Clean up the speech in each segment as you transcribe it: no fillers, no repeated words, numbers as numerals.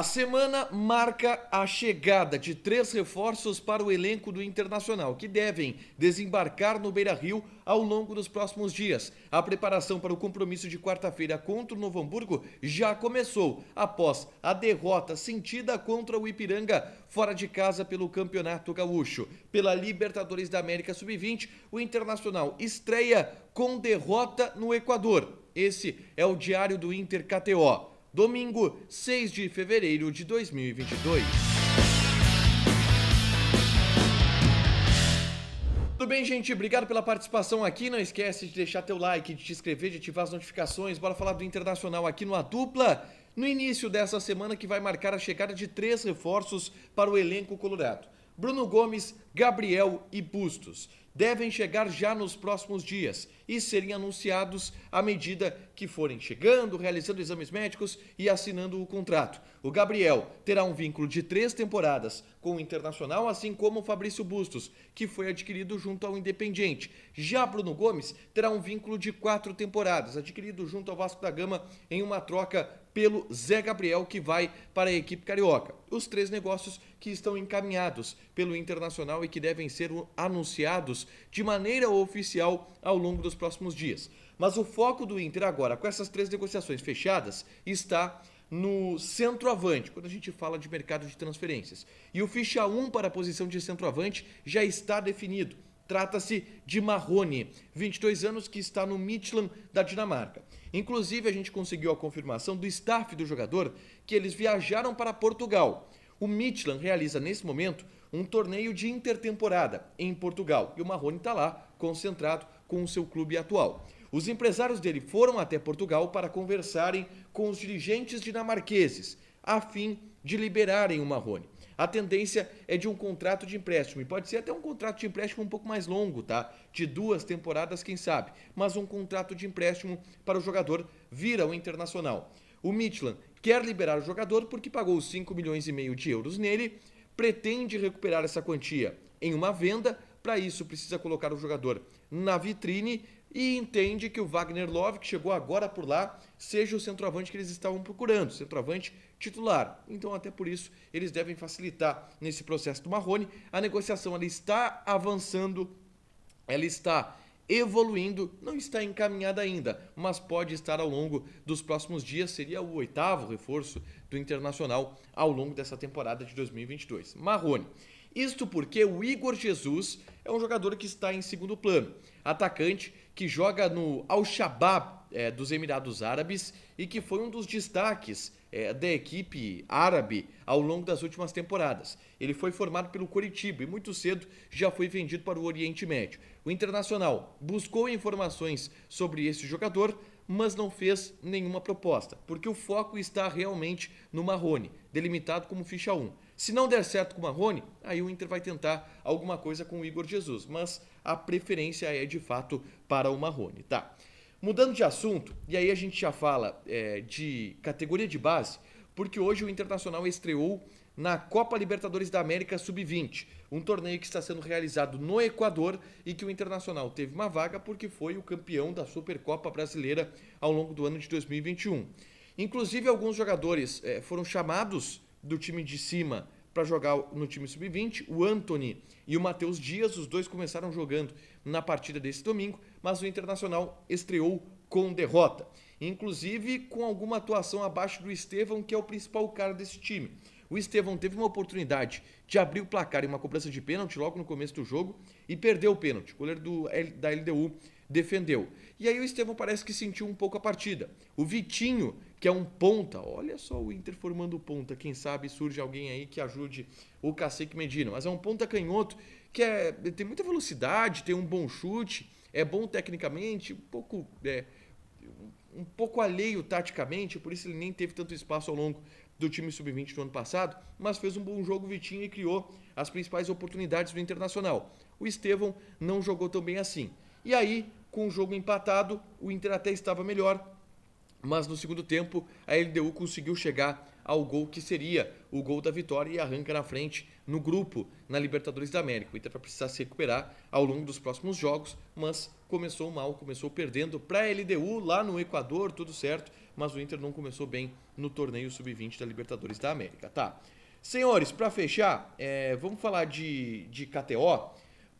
A semana marca a chegada de 3 reforços para o elenco do Internacional, que devem desembarcar no Beira-Rio ao longo dos próximos dias. A preparação para o compromisso de quarta-feira contra o Novo Hamburgo já começou, após a derrota sentida contra o Ipiranga fora de casa pelo Campeonato Gaúcho. Pela Libertadores da América Sub-20, o Internacional estreia com derrota no Equador. Esse é o Diário do Inter KTO. Domingo, 6 de fevereiro de 2022. Tudo bem, gente? Obrigado pela participação aqui. Não esquece de deixar teu like, de te inscrever, de ativar as notificações. Bora falar do Internacional aqui no A Dupla, no início dessa semana que vai marcar a chegada de 3 reforços para o elenco colorado. Bruno Gomes, Gabriel e Bustos devem chegar já nos próximos dias e serem anunciados à medida que forem chegando, realizando exames médicos e assinando o contrato. O Gabriel terá um vínculo de 3 temporadas com o Internacional, assim como o Fabrício Bustos, que foi adquirido junto ao Independiente. Já Bruno Gomes terá um vínculo de 4 temporadas, adquirido junto ao Vasco da Gama em uma troca pelo Zé Gabriel, que vai para a equipe carioca. Os 3 negócios que estão encaminhados pelo Internacional e que devem ser anunciados de maneira oficial ao longo dos próximos dias. Mas o foco do Inter agora, com essas 3 negociações fechadas, está no centroavante, quando a gente fala de mercado de transferências. E o ficha 1 para a posição de centroavante já está definido. Trata-se de Marrone, 22 anos, que está no Midtjylland da Dinamarca. Inclusive, a gente conseguiu a confirmação do staff do jogador que eles viajaram para Portugal. O Midtjylland realiza, nesse momento, um torneio de intertemporada em Portugal. E o Marrone está lá, concentrado com o seu clube atual. Os empresários dele foram até Portugal para conversarem com os dirigentes dinamarqueses, a fim de liberarem o Marrone. A tendência é de um contrato de empréstimo, e pode ser até um contrato de empréstimo um pouco mais longo, tá? De 2 temporadas, quem sabe, mas um contrato de empréstimo para o jogador vir ao Internacional. O Midtjylland quer liberar o jogador porque pagou 5 milhões e meio de euros nele, pretende recuperar essa quantia em uma venda. Para isso precisa colocar o jogador na vitrine e entende que o Wagner Love, que chegou agora por lá, seja o centroavante que eles estavam procurando, centroavante titular. Então, até por isso, eles devem facilitar nesse processo do Marrone. A negociação ela está avançando, ela está evoluindo, não está encaminhada ainda, mas pode estar ao longo dos próximos dias. Seria o 8º reforço do Internacional ao longo dessa temporada de 2022. Marrone. Isto porque o Igor Jesus é um jogador que está em segundo plano. Atacante que joga no Al-Shabaab dos Emirados Árabes e que foi um dos destaques da equipe árabe ao longo das últimas temporadas. Ele foi formado pelo Coritiba e muito cedo já foi vendido para o Oriente Médio. O Internacional buscou informações sobre esse jogador, mas não fez nenhuma proposta, porque o foco está realmente no Marrone, delimitado como ficha 1. Se não der certo com o Marrone, aí o Inter vai tentar alguma coisa com o Igor Jesus, mas a preferência é de fato para o Marrone, tá? Mudando de assunto, e aí a gente já fala de categoria de base, porque hoje o Internacional estreou na Copa Libertadores da América Sub-20, um torneio que está sendo realizado no Equador e que o Internacional teve uma vaga porque foi o campeão da Supercopa Brasileira ao longo do ano de 2021. Inclusive, alguns jogadores foram chamados do time de cima para jogar no time sub-20, o Antony e o Matheus Dias, os dois começaram jogando na partida desse domingo, mas o Internacional estreou com derrota, inclusive com alguma atuação abaixo do Estevão, que é o principal cara desse time. O Estevão teve uma oportunidade de abrir o placar em uma cobrança de pênalti logo no começo do jogo e perdeu o pênalti. O goleiro da LDU defendeu. E aí o Estevão parece que sentiu um pouco a partida. O Vitinho, que é um ponta, olha só o Inter formando ponta, quem sabe surge alguém aí que ajude o Cacique Medina, mas é um ponta canhoto que tem muita velocidade, tem um bom chute, é bom tecnicamente, um pouco alheio taticamente, por isso ele nem teve tanto espaço ao longo do time sub-20 no ano passado, mas fez um bom jogo, Vitinho, e criou as principais oportunidades do Internacional. O Estevão não jogou tão bem assim. E aí, com o jogo empatado, o Inter até estava melhor, mas no segundo tempo a LDU conseguiu chegar ao gol que seria o gol da vitória e arranca na frente no grupo na Libertadores da América. O Inter vai precisar se recuperar ao longo dos próximos jogos, mas começou mal, começou perdendo para a LDU lá no Equador, tudo certo, mas o Inter não começou bem no torneio Sub-20 da Libertadores da América, tá? Senhores, para fechar, vamos falar de KTO,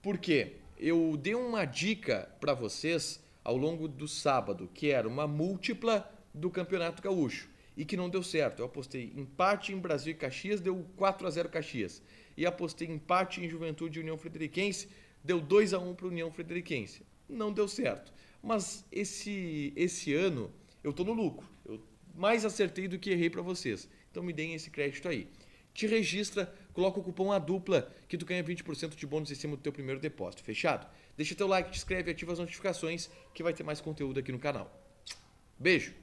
porque eu dei uma dica para vocês ao longo do sábado, que era uma múltipla do Campeonato Gaúcho, e que não deu certo. Eu apostei empate em Brasil e Caxias, deu 4-0 Caxias. E apostei empate em Juventude e União Frederiquense, deu 2-1 para União Frederiquense. Não deu certo. Mas esse ano eu tô no lucro. Eu mais acertei do que errei para vocês. Então me deem esse crédito aí. Te registra, coloca o cupom ADUPLA que tu ganha 20% de bônus em cima do teu primeiro depósito. Fechado? Deixa teu like, te inscreve, ativa as notificações que vai ter mais conteúdo aqui no canal. Beijo!